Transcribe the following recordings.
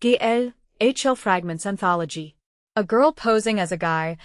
GL Fragments Anthology. A girl posing as a guy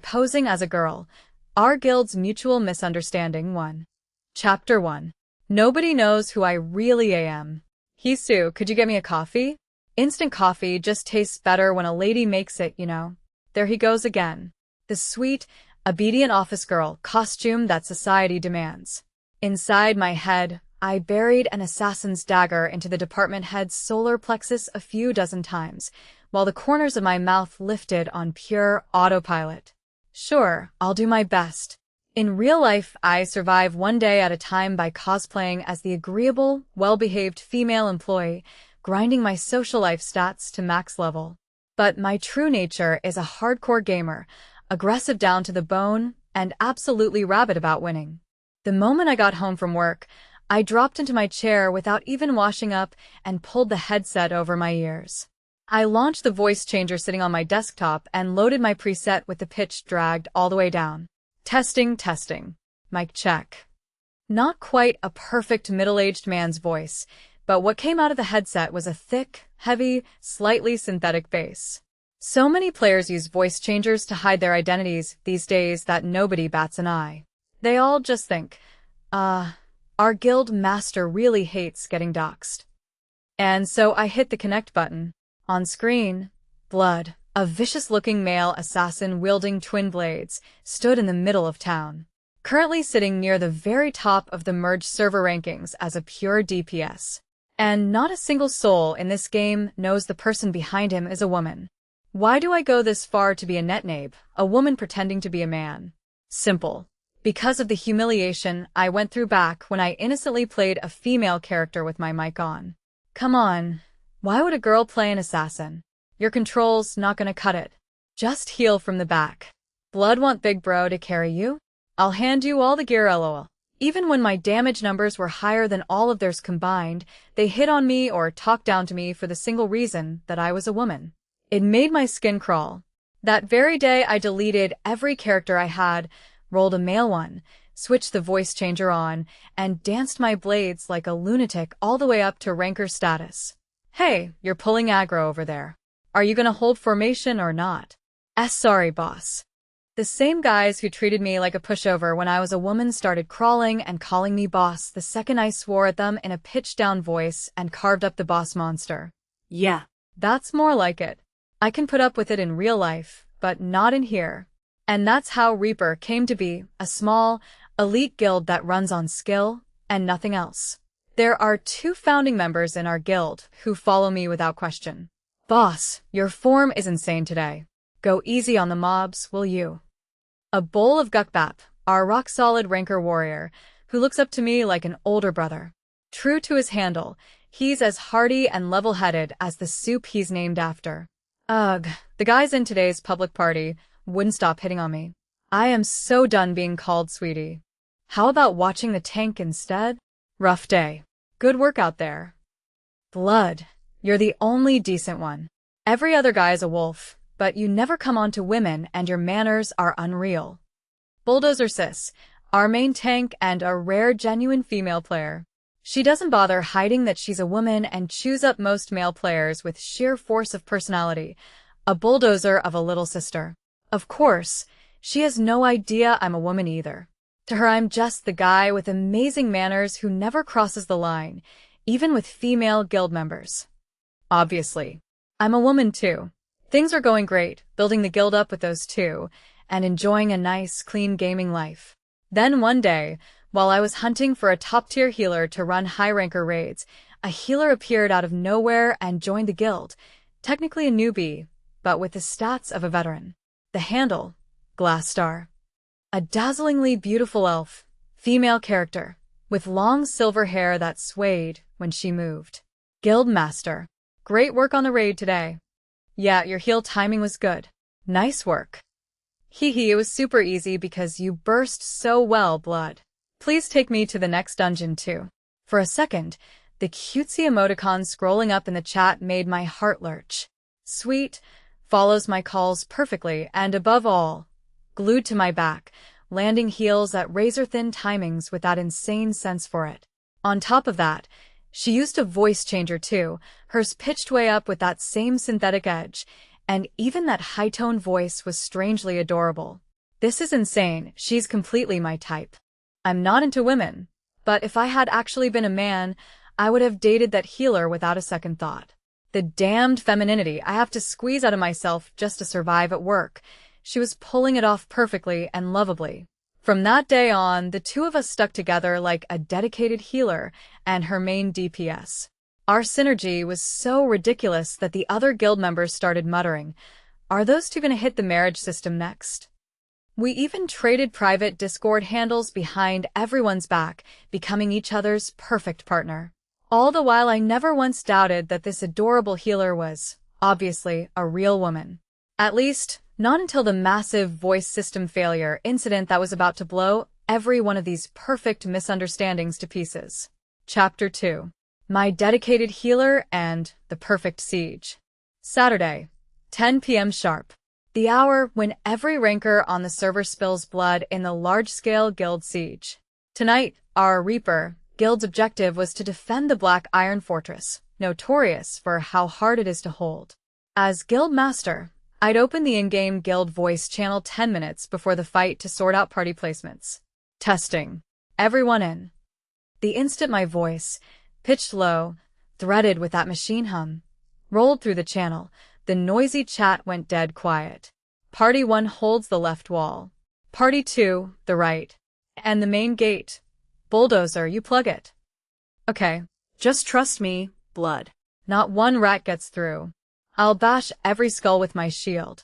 posing as a girl. Our guild's mutual misunderstanding 1. Chapter 1. Nobody knows who I really am. Hisu, could you get me a coffee? Instant coffee just tastes better when a lady makes it, you know. There he goes again. The sweet, obedient office girl costume that society demands. Inside my head, I buried an assassin's dagger into the department head's solar plexus a few dozen times, while the corners of my mouth lifted on pure autopilot. Sure, I'll do my best. In real life, I survive one day at a time by cosplaying as the agreeable, well-behaved female employee, grinding my social life stats to max level. But my true nature is a hardcore gamer, aggressive down to the bone, and absolutely rabid about winning. The moment I got home from work, I dropped into my chair without even washing up and pulled the headset over my ears. I launched the voice changer sitting on my desktop and loaded my preset with the pitch dragged all the way down. Testing. Mic check. Not quite a perfect middle-aged man's voice, but what came out of the headset was a thick, heavy, slightly synthetic bass. So many players use voice changers to hide their identities these days that nobody bats an eye. They all just think, our guild master really hates getting doxxed. And so I hit the connect button. On screen, Blood, a vicious-looking male assassin wielding twin blades, stood in the middle of town, currently sitting near the very top of the merged server rankings as a pure DPS. And not a single soul in this game knows the person behind him is a woman. Why do I go this far to be a netnabe, a woman pretending to be a man? Simple. Because of the humiliation I went through back when I innocently played a female character with my mic on. Come on, why would a girl play an assassin? Your control's not gonna cut it. Just heal from the back. Blood want big bro to carry you? I'll hand you all the gear lol. Even when my damage numbers were higher than all of theirs combined, they hit on me or talked down to me for the single reason that I was a woman. It made my skin crawl. That very day I deleted every character I had, rolled a male one, switched the voice changer on, and danced my blades like a lunatic all the way up to ranker status. Hey, you're pulling aggro over there. Are you gonna hold formation or not? Sorry, boss. The same guys who treated me like a pushover when I was a woman started crawling and calling me boss the second I swore at them in a pitched-down voice and carved up the boss monster. Yeah, that's more like it. I can put up with it in real life, but not in here. And that's how Reaper came to be, a small, elite guild that runs on skill and nothing else. There are 2 founding members in our guild who follow me without question. Boss, your form is insane today. Go easy on the mobs, will you? A bowl of Gukbap, our rock-solid ranker warrior, who looks up to me like an older brother. True to his handle, he's as hardy and level-headed as the soup he's named after. Ugh, the guys in today's public party wouldn't stop hitting on me. I am so done being called sweetie. How about watching the tank instead? Rough day. Good work out there. Blood, you're the only decent one. Every other guy is a wolf, but you never come on to women and your manners are unreal. Bulldozer Sis, our main tank and a rare genuine female player. She doesn't bother hiding that she's a woman and chews up most male players with sheer force of personality, a bulldozer of a little sister. Of course, she has no idea I'm a woman either. To her, I'm just the guy with amazing manners who never crosses the line, even with female guild members. Obviously, I'm a woman too. Things are going great, building the guild up with those 2, and enjoying a nice, clean gaming life. Then one day, while I was hunting for a top-tier healer to run high-ranker raids, a healer appeared out of nowhere and joined the guild, technically a newbie, but with the stats of a veteran. The handle, Glass Star. A dazzlingly beautiful elf, female character, with long silver hair that swayed when she moved. Guild Master. Great work on the raid today. Yeah, your heal timing was good. Nice work. It was super easy because you burst so well, Blood. Please take me to the next dungeon too. For a second, the cutesy emoticon scrolling up in the chat made my heart lurch. Sweet, follows my calls perfectly and above all, glued to my back, landing heals at razor-thin timings with that insane sense for it. On top of that, She used a voice changer too, hers pitched way up with that same synthetic edge, and even that high-toned voice was strangely adorable. This is insane, she's completely my type. I'm not into women, but if I had actually been a man, I would have dated that healer without a second thought. The damned femininity I have to squeeze out of myself just to survive at work. She was pulling it off perfectly and lovably. From that day on, the two of us stuck together like a dedicated healer and her main DPS. Our synergy was so ridiculous that the other guild members started muttering, "Are those two gonna hit the marriage system next?" We even traded private Discord handles behind everyone's back, becoming each other's perfect partner. All the while I never once doubted that this adorable healer was, obviously, a real woman. At least, not until the massive voice system failure incident that was about to blow every one of these perfect misunderstandings to pieces. Chapter 2. My dedicated healer and the perfect siege. Saturday, 10 p.m. sharp. The hour when every ranker on the server spills blood in the large-scale guild siege. Tonight, our Reaper guild's objective was to defend the Black Iron Fortress, notorious for how hard it is to hold. As guild master, I'd open the in-game guild voice channel 10 minutes before the fight to sort out party placements. Testing. Everyone in. The instant my voice, pitched low, threaded with that machine hum, rolled through the channel, the noisy chat went dead quiet. Party 1 holds the left wall. Party 2, the right. And the main gate. Bulldozer, you plug it. Okay. Just trust me, blood. Not one rat gets through. I'll bash every skull with my shield.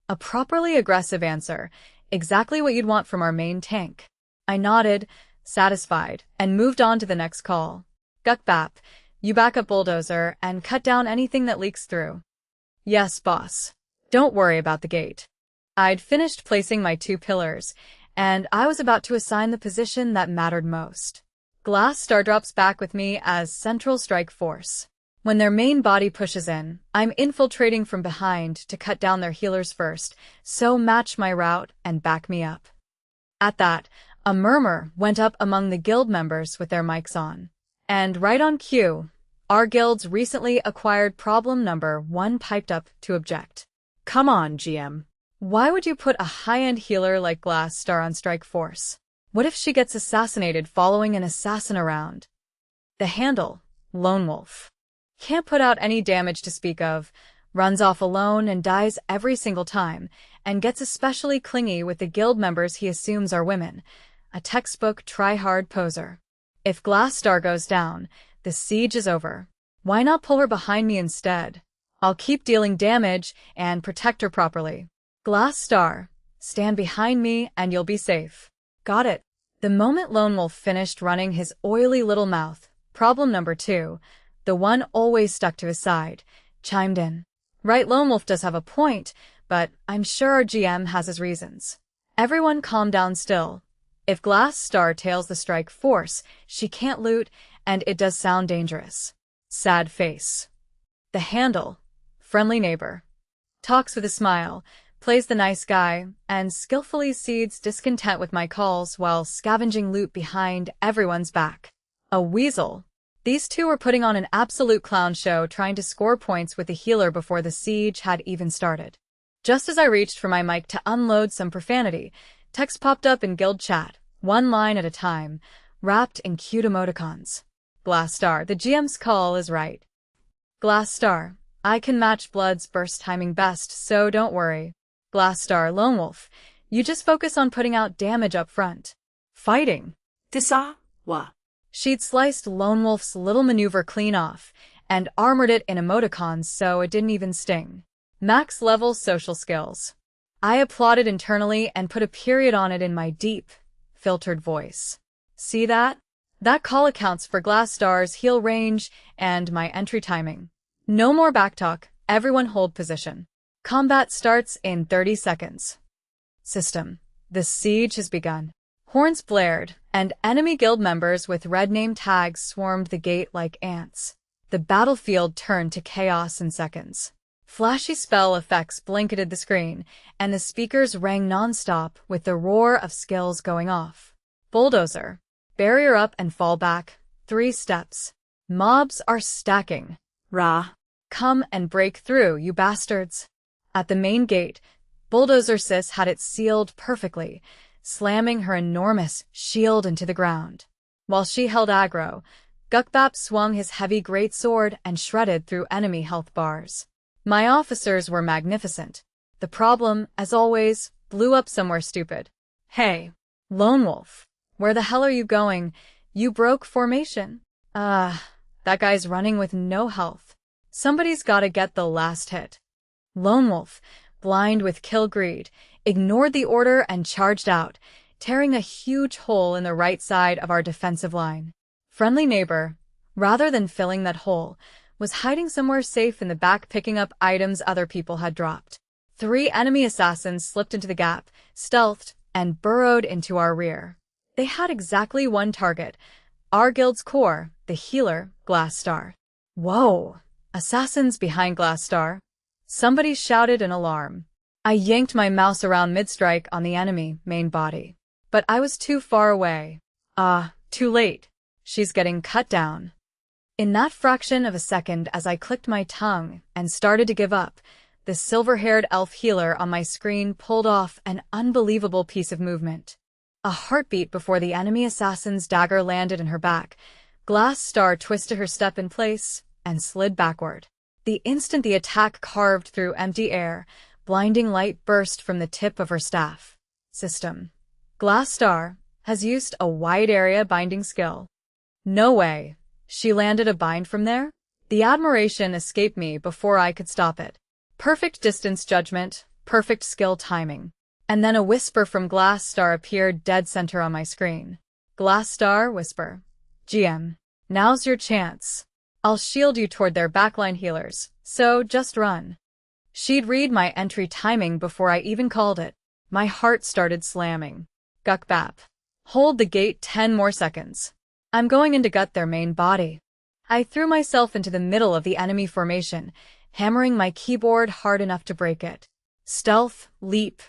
A properly aggressive answer, exactly what you'd want from our main tank. I nodded, satisfied, and moved on to the next call. Gukbap, you back up Bulldozer and cut down anything that leaks through. Yes, boss. Don't worry about the gate. I'd finished placing my 2 pillars, and I was about to assign the position that mattered most. Glass Star drops back with me as Central Strike Force. When their main body pushes in, I'm infiltrating from behind to cut down their healers first, so match my route and back me up. At that, a murmur went up among the guild members with their mics on. And right on cue, our guild's recently acquired problem number 1 piped up to object. Come on, GM. Why would you put a high-end healer like Glass Star on Strike Force? What if she gets assassinated following an assassin around? The handle, Lone Wolf. Can't put out any damage to speak of, runs off alone and dies every single time, and gets especially clingy with the guild members he assumes are women. A textbook try-hard poser. If Glass Star goes down, the siege is over. Why not pull her behind me instead? I'll keep dealing damage and protect her properly. Glass Star, stand behind me and you'll be safe. Got it. The moment Lone Wolf finished running his oily little mouth, problem number 2, the one always stuck to his side, chimed in. Right, Lone Wolf does have a point, but I'm sure our GM has his reasons. Everyone calm down still. If Glass Star tails the Strike Force, she can't loot, and it does sound dangerous. Sad face. The handle, friendly neighbor. Talks with a smile, plays the nice guy, and skillfully seeds discontent with my calls while scavenging loot behind everyone's back. A weasel. These two were putting on an absolute clown show trying to score points with the healer before the siege had even started. Just as I reached for my mic to unload some profanity, text popped up in guild chat, 1 line at a time, wrapped in cute emoticons. Glass Star, the GM's call is right. Glass Star, I can match Blood's burst timing best, so don't worry. Glass Star, Lone Wolf, you just focus on putting out damage up front. Fighting. Tisa, wa. She'd sliced Lone Wolf's little maneuver clean off, and armored it in emoticons so it didn't even sting. Max level social skills. I applauded internally and put a period on it in my deep, filtered voice. See that? That call accounts for Glass Star's heal range and my entry timing. No more backtalk, everyone hold position. Combat starts in 30 seconds. System. The siege has begun. Horns blared, and enemy guild members with red name tags swarmed the gate like ants. The battlefield turned to chaos in seconds. Flashy spell effects blanketed the screen, and the speakers rang nonstop with the roar of skills going off. Bulldozer. Barrier up and fall back. 3 steps. Mobs are stacking. Rah. Come and break through, you bastards. At the main gate, Bulldozer Sis had it sealed perfectly, slamming her enormous shield into the ground. While she held aggro, Gukbap swung his heavy greatsword and shredded through enemy health bars. My officers were magnificent. The problem, as always, blew up somewhere stupid. Hey, Lone Wolf, where the hell are you going? You broke formation. That guy's running with no health. Somebody's gotta get the last hit. Lone Wolf, blind with kill greed, ignored the order and charged out, tearing a huge hole in the right side of our defensive line. Friendly Neighbor, rather than filling that hole, was hiding somewhere safe in the back picking up items other people had dropped. 3 enemy assassins slipped into the gap, stealthed, and burrowed into our rear. They had exactly one target, our guild's core, the healer, Glass Star. Whoa! Assassins behind Glass Star. Somebody shouted in alarm. I yanked my mouse around mid-strike on the enemy main body. But I was too far away. Too late. She's getting cut down. In that fraction of a second as I clicked my tongue and started to give up, the silver-haired elf healer on my screen pulled off an unbelievable piece of movement. A heartbeat before the enemy assassin's dagger landed in her back, Glass Star twisted her step in place and slid backward. The instant the attack carved through empty air, blinding light burst from the tip of her staff. System. Glass Star has used a wide area binding skill. No way. She landed a bind from there? The admiration escaped me before I could stop it. Perfect distance judgment, perfect skill timing. And then a whisper from Glass Star appeared dead center on my screen. Glass Star whisper. GM. Now's your chance. I'll shield you toward their backline healers, so just run. She'd read my entry timing before I even called it. My heart started slamming. Gukbap. Hold the gate 10 more seconds. I'm going in to gut their main body. I threw myself into the middle of the enemy formation, hammering my keyboard hard enough to break it. Stealth, leap,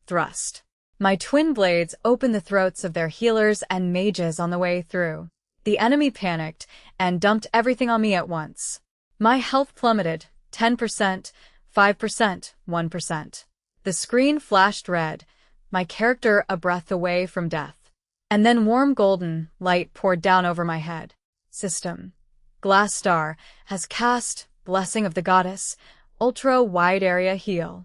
thrust. My twin blades opened the throats of their healers and mages on the way through. The enemy panicked and dumped everything on me at once. My health plummeted, 10%, 5%, 1%. The screen flashed red, my character a breath away from death. And then warm golden light poured down over my head. System. Glass Star has cast Blessing of the Goddess, Ultra Wide Area Heal.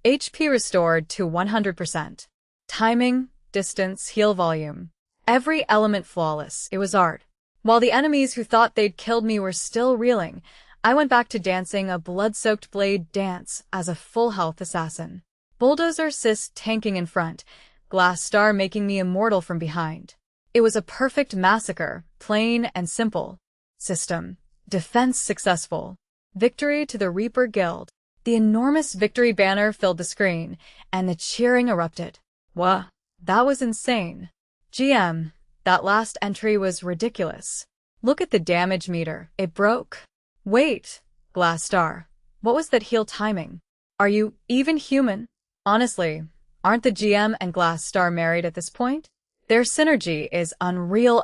HP restored to 100%. Timing, distance, heal volume. Every element flawless. It was art. While the enemies who thought they'd killed me were still reeling, I went back to dancing a blood-soaked blade dance as a full-health assassin. Bulldozer Sis tanking in front, Glass Star making me immortal from behind. It was a perfect massacre, plain and simple. System. Defense successful. Victory to the Reaper Guild. The enormous victory banner filled the screen, and the cheering erupted. Wah, that was insane. GM, that last entry was ridiculous. Look at the damage meter, it broke. Wait, Glass Star, what was that heal timing? Are you even human? Honestly, aren't the GM and Glass Star married at this point? Their synergy is unreal.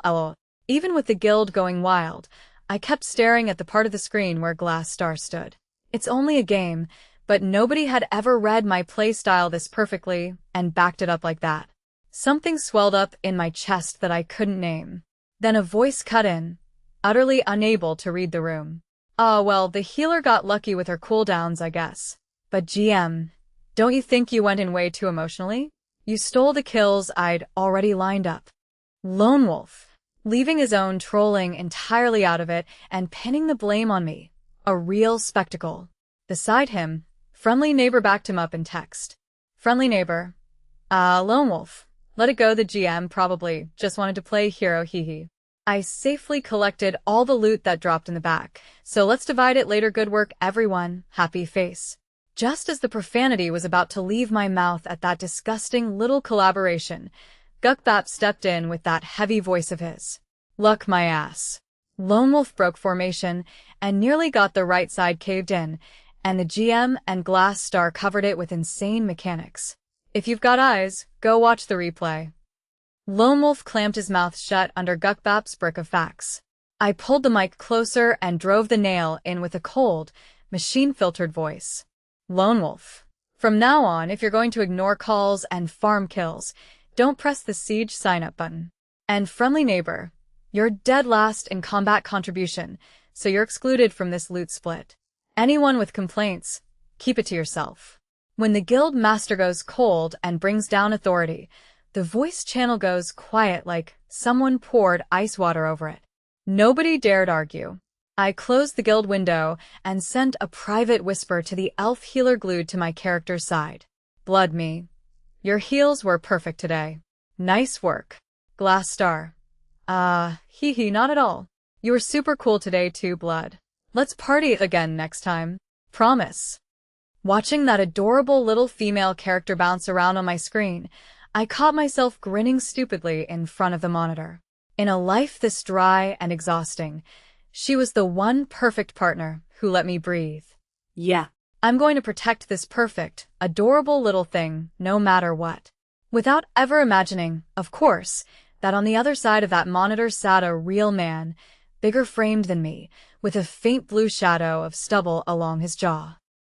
Even with the guild going wild, I kept staring at the part of the screen where Glass Star stood. It's only a game, but nobody had ever read my playstyle this perfectly and backed it up like that. Something swelled up in my chest that I couldn't name. Then a voice cut in, utterly unable to read the room. Well, the healer got lucky with her cooldowns, I guess. But GM, don't you think you went in way too emotionally? You stole the kills I'd already lined up. Lone Wolf, leaving his own trolling entirely out of it and pinning the blame on me. A real spectacle. Beside him, Friendly Neighbor backed him up in text. Friendly Neighbor. Lone Wolf. Let it go, the GM probably just wanted to play hero, hee. I safely collected all the loot that dropped in the back, so let's divide it later. Good work, everyone. Happy face. Just as the profanity was about to leave my mouth at that disgusting little collaboration, Gukbap stepped in with that heavy voice of his. Luck my ass. Lone Wolf broke formation and nearly got the right side caved in, and the GM and Glass Star covered it with insane mechanics. If you've got eyes, go watch the replay. Lone Wolf clamped his mouth shut under Gukbap's brick of facts. I pulled the mic closer and drove the nail in with a cold, machine-filtered voice. Lone Wolf. From now on, if you're going to ignore calls and farm kills, don't press the siege sign-up button. And Friendly Neighbor, you're dead last in combat contribution, so you're excluded from this loot split. Anyone with complaints, keep it to yourself. When the guild master goes cold and brings down authority, the voice channel goes quiet like someone poured ice water over it. Nobody dared argue. I closed the guild window and sent a private whisper to the elf healer glued to my character's side. Blood me. Your heals were perfect today. Nice work. Glass star. Hee, not at all. You were super cool today too, Blood. Let's party again next time. Promise. Watching that adorable little female character bounce around on my screen, I caught myself grinning stupidly in front of the monitor. In a life this dry and exhausting, she was the one perfect partner who let me breathe. Yeah. I'm going to protect this perfect, adorable little thing, no matter what. Without ever imagining, of course, that on the other side of that monitor sat a real man, bigger framed than me, with a faint blue shadow of stubble along his jaw.